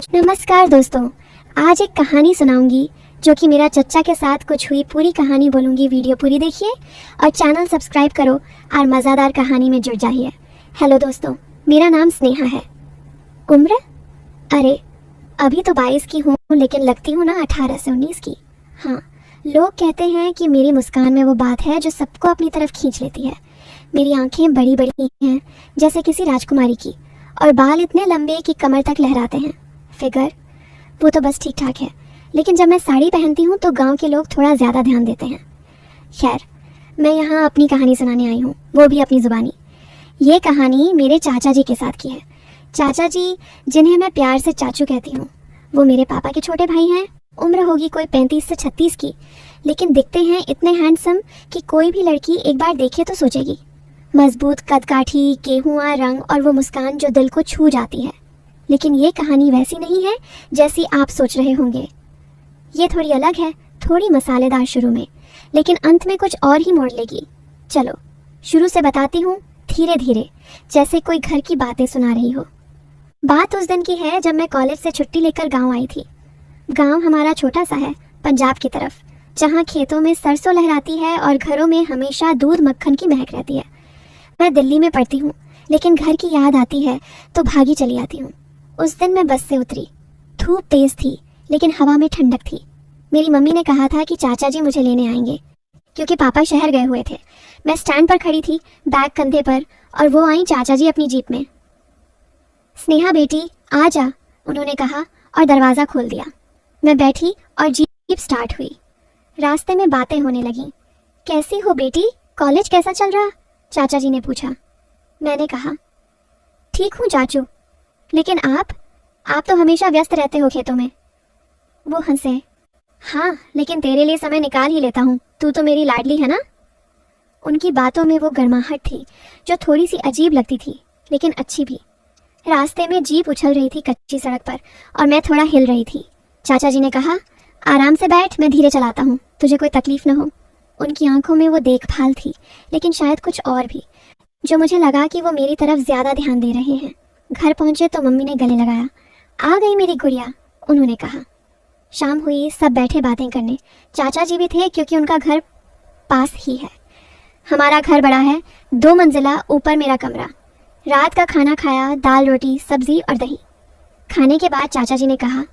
नमस्कार दोस्तों, आज एक कहानी सुनाऊंगी जो कि मेरा चच्चा के साथ कुछ हुई पूरी कहानी बोलूंगी। वीडियो पूरी देखिए और चैनल सब्सक्राइब करो और मज़ेदार कहानी में जुड़ जाइए। हेलो दोस्तों, मेरा नाम स्नेहा है। उम्र अरे अभी तो 22 की हूँ, लेकिन लगती हूँ ना 18 से 19 की। हाँ, लोग कहते हैं कि मेरी मुस्कान में वो बात है जो सबको अपनी तरफ खींच लेती है। मेरी आंखें बड़ी बड़ी हैं जैसे किसी राजकुमारी की, और बाल इतने लंबे कि कमर तक लहराते हैं। फिगर वो तो बस ठीक ठाक है, लेकिन जब मैं साड़ी पहनती हूँ तो गांव के लोग थोड़ा ज़्यादा ध्यान देते हैं। खैर, मैं यहाँ अपनी कहानी सुनाने आई हूँ, वो भी अपनी ज़ुबानी। ये कहानी मेरे चाचा जी के साथ की है। चाचा जी, जिन्हें मैं प्यार से चाचू कहती हूँ, वो मेरे पापा के छोटे भाई हैं। उम्र होगी कोई 35 से 36 की, लेकिन दिखते हैं इतने हैंडसम कि कोई भी लड़की एक बार देखे तो सोचेगी। मजबूत कदकाठी, गेहुआ रंग और वो मुस्कान जो दिल को छू जाती है। लेकिन ये कहानी वैसी नहीं है जैसी आप सोच रहे होंगे। ये थोड़ी अलग है, थोड़ी मसालेदार शुरू में, लेकिन अंत में कुछ और ही मोड़ लेगी। चलो शुरू से बताती हूँ, धीरे धीरे, जैसे कोई घर की बातें सुना रही हो। बात उस दिन की है जब मैं कॉलेज से छुट्टी लेकर गांव आई थी। गांव हमारा छोटा सा है, पंजाब की तरफ, जहाँ खेतों में सरसों लहराती है और घरों में हमेशा दूध मक्खन की महक रहती है। मैं दिल्ली में पढ़ती हूँ, लेकिन घर की याद आती है तो भागी चली आती हूँ। उस दिन मैं बस से उतरी। धूप तेज थी, लेकिन हवा में ठंडक थी। मेरी मम्मी ने कहा था कि चाचा जी मुझे लेने आएंगे, क्योंकि पापा शहर गए हुए थे। मैं स्टैंड पर खड़ी थी, बैग कंधे पर, और वो आई चाचा जी अपनी जीप में। स्नेहा बेटी आ जा, उन्होंने कहा और दरवाज़ा खोल दिया। मैं बैठी और जीप स्टार्ट हुई। रास्ते में बातें होने लगीं। कैसी हो बेटी, कॉलेज कैसा चल रहा, चाचा जी ने पूछा। मैंने कहा, ठीक हूँ चाचू, लेकिन आप तो हमेशा व्यस्त रहते हो खेतों में। वो हंसे। हाँ, लेकिन तेरे लिए समय निकाल ही लेता हूँ, तू तो मेरी लाडली है ना। उनकी बातों में वो गर्माहट थी जो थोड़ी सी अजीब लगती थी, लेकिन अच्छी भी। रास्ते में जीप उछल रही थी कच्ची सड़क पर, और मैं थोड़ा हिल रही थी। चाचा जी ने कहा, आराम से बैठ, मैं धीरे चलाता हूँ, तुझे कोई तकलीफ न हो। उनकी आंखों में वो देखभाल थी, लेकिन शायद कुछ और भी, जो मुझे लगा कि वो मेरी तरफ ज़्यादा ध्यान दे रहे हैं। घर पहुंचे तो मम्मी ने गले लगाया। आ गई मेरी गुड़िया, उन्होंने कहा। शाम हुई, सब बैठे बातें करने। चाचा जी भी थे, क्योंकि उनका घर पास ही है। हमारा घर बड़ा है, 2 मंजिला, ऊपर मेरा कमरा। रात का खाना खाया, दाल रोटी सब्जी और दही। खाने के बाद चाचा जी ने कहा,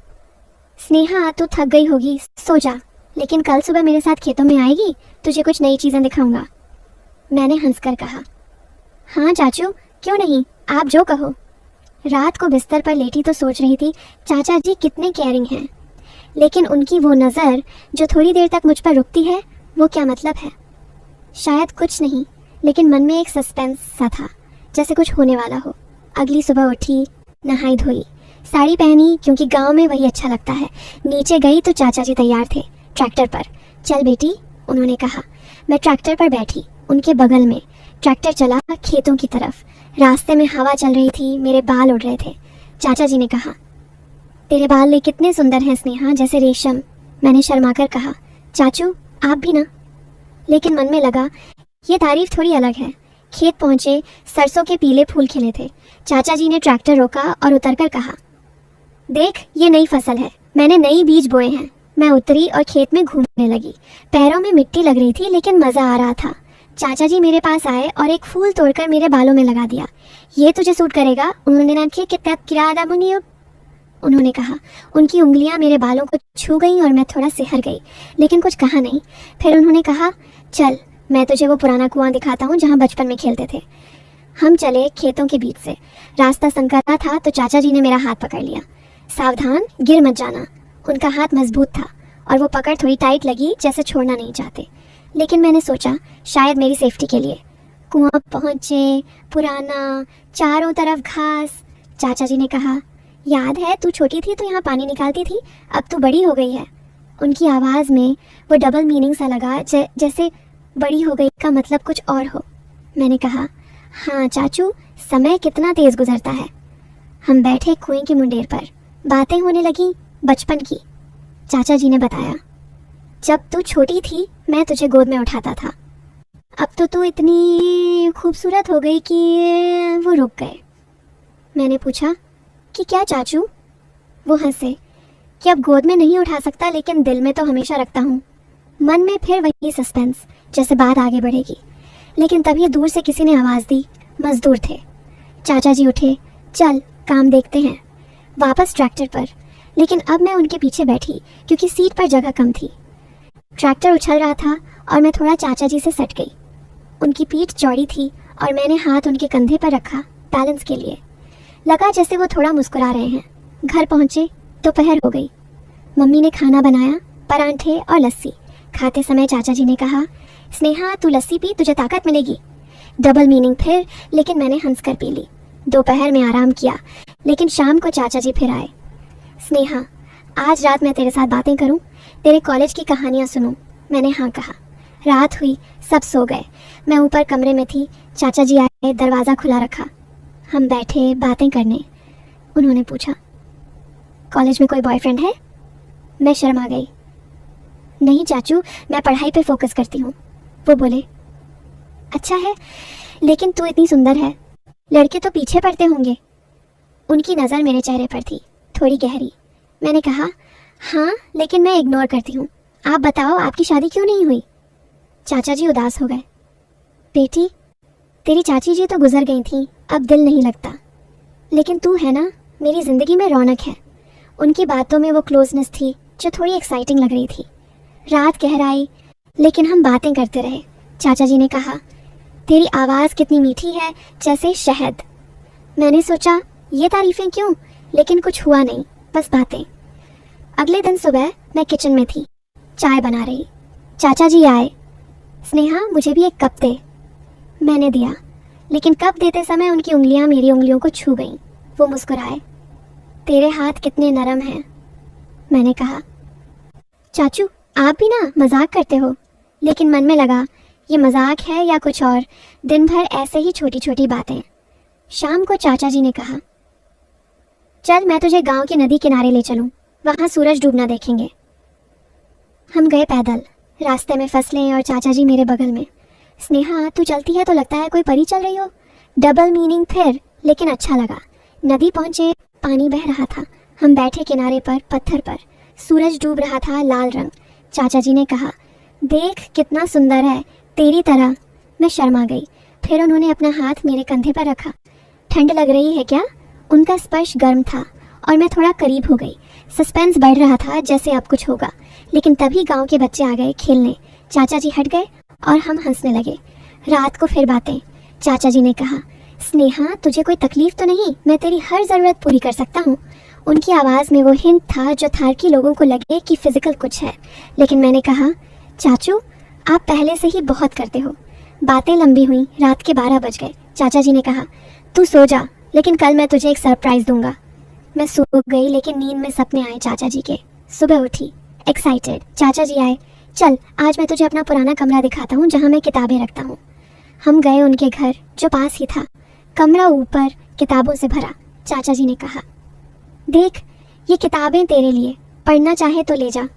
स्नेहा तू थक गई होगी, सो जा, लेकिन कल सुबह मेरे साथ खेतों में आएगी, तुझे कुछ नई चीज़ें दिखाऊंगा। मैंने हंसकर कहा, हाँ चाचू, क्यों नहीं, आप जो कहो। रात को बिस्तर पर लेटी तो सोच रही थी चाचा जी कितने केयरिंग हैं, लेकिन उनकी वो नज़र जो थोड़ी देर तक मुझ पर रुकती है, वो क्या मतलब है। शायद कुछ नहीं, लेकिन मन में एक सस्पेंस सा था, जैसे कुछ होने वाला हो। अगली सुबह उठी, नहाई धोई, साड़ी पहनी, क्योंकि गांव में वही अच्छा लगता है। नीचे गई तो चाचा जी तैयार थे, ट्रैक्टर पर। चल बेटी, उन्होंने कहा। मैं ट्रैक्टर पर बैठी, उनके बगल में। ट्रैक्टर चला खेतों की तरफ। रास्ते में हवा चल रही थी, मेरे बाल उड़ रहे थे। चाचा जी ने कहा, तेरे बाल कितने सुंदर हैं स्नेहा, जैसे रेशम। मैंने शर्माकर कहा, चाचू आप भी ना। लेकिन मन में लगा, ये तारीफ थोड़ी अलग है। खेत पहुंचे, सरसों के पीले फूल खिले थे। चाचा जी ने ट्रैक्टर रोका और उतरकर कहा, देख ये नई फसल है, मैंने नई बीज बोए हैं। मैं उतरी और खेत में घूमने लगी। पैरों में मिट्टी लग रही थी, लेकिन मज़ा आ रहा था। चाचा जी मेरे पास आए और एक फूल तोड़कर मेरे बालों में लगा दिया। ये तुझे सूट करेगा, उन्होंने कहा। उनकी उंगलियां मेरे बालों को छू गईं और मैं थोड़ा सिहर गई, लेकिन कुछ कहा नहीं। फिर उन्होंने कहा, चल मैं तुझे वो पुराना कुआं दिखाता हूँ जहाँ बचपन में खेलते थे। हम चले खेतों के बीच से। रास्ता संकरा था तो चाचा जी ने मेरा हाथ पकड़ लिया। सावधान, गिर मत जाना। उनका हाथ मजबूत था और वो पकड़ थोड़ी टाइट लगी, जैसे छोड़ना नहीं चाहते। लेकिन मैंने सोचा शायद मेरी सेफ्टी के लिए। कुआं पहुंचे, पुराना, चारों तरफ घास। चाचा जी ने कहा, याद है तू छोटी थी तो यहाँ पानी निकालती थी, अब तू बड़ी हो गई है। उनकी आवाज़ में वो डबल मीनिंग सा लगा, जैसे बड़ी हो गई का मतलब कुछ और हो। मैंने कहा, हाँ चाचू, समय कितना तेज़ गुजरता है। हम बैठे कुएं की मुंडेर पर, बातें होने लगी बचपन की। चाचा जी ने बताया, जब तू छोटी थी मैं तुझे गोद में उठाता था, अब तो तू इतनी खूबसूरत हो गई कि वो रुक गए। मैंने पूछा कि क्या चाचू। वो हंसे कि अब गोद में नहीं उठा सकता, लेकिन दिल में तो हमेशा रखता हूँ। मन में फिर वही सस्पेंस, जैसे बात आगे बढ़ेगी। लेकिन तभी दूर से किसी ने आवाज़ दी। मजदूर थे। चाचा जी उठे, चल काम देखते हैं। वापस ट्रैक्टर पर, लेकिन अब मैं उनके पीछे बैठी क्योंकि सीट पर जगह कम थी। ट्रैक्टर उछल रहा था और मैं थोड़ा चाचा जी से सट गई। उनकी पीठ चौड़ी थी और मैंने हाथ उनके कंधे पर रखा बैलेंस के लिए। लगा जैसे वो थोड़ा मुस्कुरा रहे हैं। घर पहुंचे, दोपहर हो गई। मम्मी ने खाना बनाया, परांठे और लस्सी। खाते समय चाचा जी ने कहा, स्नेहा तू लस्सी पी, तुझे ताकत मिलेगी। डबल मीनिंग फिर, लेकिन मैंने हंस कर पी ली। दोपहर में आराम किया, लेकिन शाम को चाचा जी फिर आए। स्नेहा, आज रात मैं तेरे साथ बातें करूं, तेरे कॉलेज की कहानियां सुनूं। मैंने हाँ कहा। रात हुई, सब सो गए। मैं ऊपर कमरे में थी। चाचा जी आए, दरवाज़ा खुला रखा। हम बैठे बातें करने। उन्होंने पूछा, कॉलेज में कोई बॉयफ्रेंड है? मैं शर्मा गई। नहीं चाचू, मैं पढ़ाई पे फोकस करती हूँ। वो बोले, अच्छा है, लेकिन तू इतनी सुंदर है, लड़के तो पीछे पड़ते होंगे। उनकी नज़र मेरे चेहरे पर थी, थोड़ी गहरी। मैंने कहा, हाँ, लेकिन मैं इग्नोर करती हूँ। आप बताओ, आपकी शादी क्यों नहीं हुई? चाचा जी उदास हो गए। बेटी, तेरी चाची जी तो गुजर गई थी, अब दिल नहीं लगता, लेकिन तू है ना, मेरी ज़िंदगी में रौनक है। उनकी बातों में वो क्लोजनेस थी जो थोड़ी एक्साइटिंग लग रही थी। रात गहराई, लेकिन हम बातें करते रहे। चाचा जी ने कहा, तेरी आवाज़ कितनी मीठी है, जैसे शहद। मैंने सोचा, ये तारीफ़ें क्यों, लेकिन कुछ हुआ नहीं, बस बातें। अगले दिन सुबह मैं किचन में थी, चाय बना रही। चाचा जी आए। स्नेहा, मुझे भी एक कप दे। मैंने दिया, लेकिन कप देते समय उनकी उंगलियां मेरी उंगलियों को छू गईं। वो मुस्कुराए। तेरे हाथ कितने नरम हैं। मैंने कहा, चाचू आप भी ना मजाक करते हो, लेकिन मन में लगा ये मजाक है या कुछ और। दिन भर ऐसे ही छोटी छोटी बातें। शाम को चाचा जी ने कहा, चल मैं तुझे गांव के नदी किनारे ले चलूं, वहां सूरज डूबना देखेंगे। हम गए पैदल। रास्ते में फसलें और चाचा जी मेरे बगल में। स्नेहा, तू चलती है तो लगता है कोई परी चल रही हो। डबल मीनिंग फिर, लेकिन अच्छा लगा। नदी पहुंचे, पानी बह रहा था। हम बैठे किनारे पर, पत्थर पर। सूरज डूब रहा था, लाल रंग। चाचा जी ने कहा, देख कितना सुंदर है, तेरी तरह। मैं शर्मा गई। फिर उन्होंने अपना हाथ मेरे कंधे पर रखा। ठंड लग रही है क्या? उनका स्पर्श गर्म था और मैं थोड़ा करीब हो गई। सस्पेंस बढ़ रहा था, जैसे अब कुछ होगा। लेकिन तभी गांव के बच्चे आ गए खेलने। चाचा जी हट गए और हम हंसने लगे। रात को फिर बातें। चाचा जी ने कहा, स्नेहा तुझे कोई तकलीफ तो नहीं? मैं तेरी हर ज़रूरत पूरी कर सकता हूँ। उनकी आवाज़ में वो हिंट था जो थारकी लोगों को लगे कि फिजिकल कुछ है। लेकिन मैंने कहा, चाचू आप पहले से ही बहुत करते हो। बातें लंबी हुई। रात के 12 बज गए। चाचा जी ने कहा, तू सो जा, लेकिन कल मैं तुझे एक सरप्राइज़ दूंगा। मैं सो गई, लेकिन नींद में सपने आए चाचा जी के। सुबह उठी एक्साइटेड। चाचा जी आए, चल आज मैं तुझे अपना पुराना कमरा दिखाता हूँ जहाँ मैं किताबें रखता हूँ। हम गए उनके घर, जो पास ही था। कमरा ऊपर किताबों से भरा। चाचा जी ने कहा, देख ये किताबें तेरे लिए, पढ़ना चाहे तो ले जा।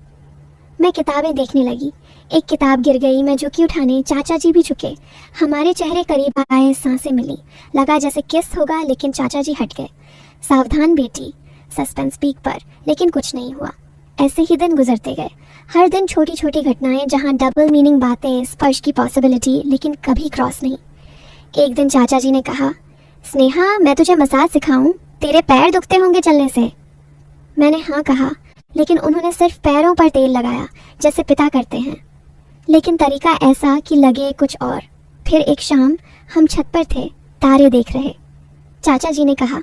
मैं किताबें देखने लगी। एक किताब गिर गई। मैं झुकी उठाने, चाचा जी भी झुके। हमारे चेहरे करीब आए, सांसें मिली। लगा जैसे किस होगा, लेकिन चाचा जी हट गए। सावधान बेटी, सस्पेंस पीक पर, लेकिन कुछ नहीं हुआ। ऐसे ही दिन गुजरते गए। हर दिन छोटी छोटी घटनाएं, जहां डबल मीनिंग बातें, स्पर्श की पॉसिबिलिटी, लेकिन कभी क्रॉस नहीं। एक दिन चाचा जी ने कहा, स्नेहा मैं तुझे मसाज सिखाऊं, तेरे पैर दुखते होंगे चलने से। मैंने हाँ कहा, लेकिन उन्होंने सिर्फ पैरों पर तेल लगाया, जैसे पिता करते हैं, लेकिन तरीका ऐसा कि लगे कुछ और। फिर एक शाम हम छत पर थे, तारे देख रहे। चाचा जी ने कहा,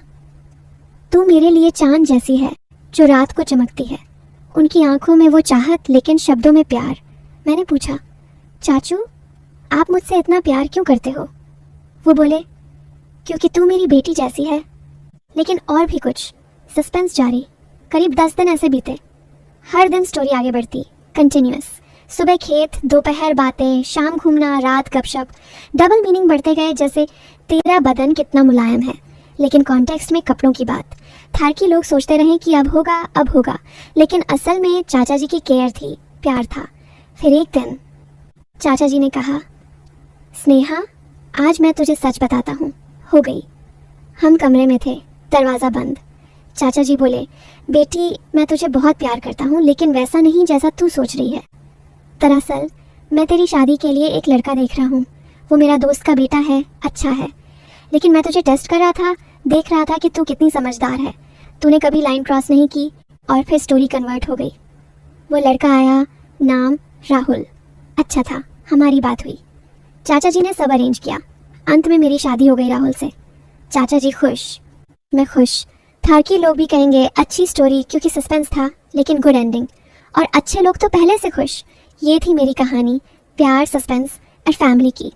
तू मेरे लिए चांद जैसी है जो रात को चमकती है। उनकी आंखों में वो चाहत, लेकिन शब्दों में प्यार। मैंने पूछा, चाचू आप मुझसे इतना प्यार क्यों करते हो? वो बोले, क्योंकि तू मेरी बेटी जैसी है। लेकिन और भी कुछ। सस्पेंस जारी। करीब 10 दिन ऐसे बीते। हर दिन स्टोरी आगे बढ़ती, कंटिन्यूअस। सुबह खेत, दोपहर बातें, शाम घूमना, रात गपशप। डबल मीनिंग बढ़ते गए, जैसे तेरा बदन कितना मुलायम है, लेकिन कॉन्टेक्स्ट में कपड़ों की बात। थारकी लोग सोचते रहे कि अब होगा, लेकिन असल में चाचा जी की केयर थी, प्यार था। फिर एक दिन चाचा जी ने कहा, स्नेहा आज मैं तुझे सच बताता हूँ, हो गई। हम कमरे में थे, दरवाज़ा बंद। चाचा जी बोले, बेटी, मैं तुझे बहुत प्यार करता हूँ, लेकिन वैसा नहीं जैसा तू सोच रही है। दरअसल मैं तेरी शादी के लिए एक लड़का देख रहा हूँ। वो मेरा दोस्त का बेटा है, अच्छा है, लेकिन मैं तुझे टेस्ट कर रहा था, देख रहा था कि तू कितनी समझदार है। तूने कभी लाइन क्रॉस नहीं की और फिर स्टोरी कन्वर्ट हो गई। वो लड़का आया, नाम राहुल, अच्छा था, हमारी बात हुई। चाचा जी ने सब अरेंज किया। अंत में मेरी शादी हो गई राहुल से। चाचा जी खुश, मैं खुश। थारकी लोग भी कहेंगे अच्छी स्टोरी, क्योंकि सस्पेंस था, लेकिन गुड एंडिंग। और अच्छे लोग तो पहले से खुश। ये थी मेरी कहानी, प्यार, सस्पेंस और फैमिली की।